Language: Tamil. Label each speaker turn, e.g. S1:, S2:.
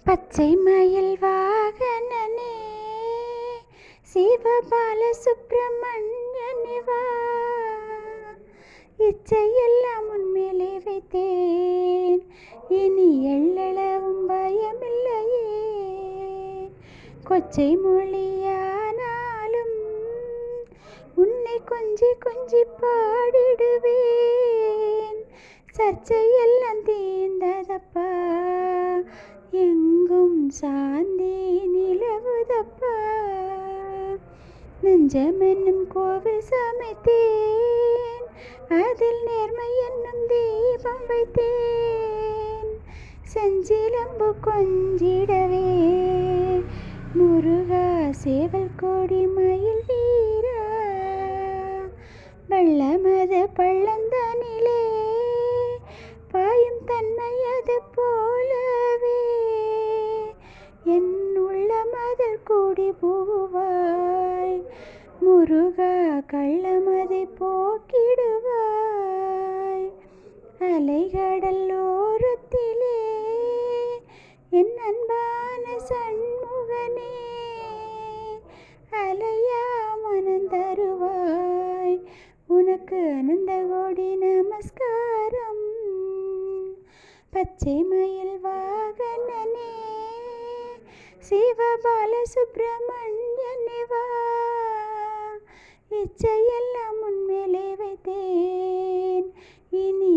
S1: பச்சை மயில் வாகனனே சிவபால சுப்பிரமணியனே வா, இச்சையெல்லாம் உன்மேலே வைத்தேன், இனி எள்ளளவும் பயமில்லையே. கொச்சை மொழியானாலும் உன்னை கொஞ்சி கொஞ்சி பாடிடுவேன், சர்ச்சையெல்லாம் தீர்ந்ததப்பா, எங்கும் சாந்தி நிலவுதப்பா. நெஞ்சமென்னும் கோவில் சமைத்தேன், அதில் நேர்மை என்னும் தீபம் வைத்தேன், செஞ்சிலம்பு கொஞ்சிடவே முருகா சேவல் கோடி மயில் வீரா. வெள்ளமது பள்ளந்தனிலே பாயும் தன்மை அது போலவே, என் உள்ளமதில் கூடி போவாய் முருகா, கள்ளமதை போக்கிடுவாய். அலைகடல் ஓரத்திலே என் அன்பான சண்முகனே, அலையா மனம் தருவாய், உனக்கு அனந்த கோடி நமஸ்காரம். பச்சை மயில் வாகனனே சிவபால சுப்பிரமணியனே வா, இச்சையெல்லாம் உன்மேலே வைத்தேன், இனி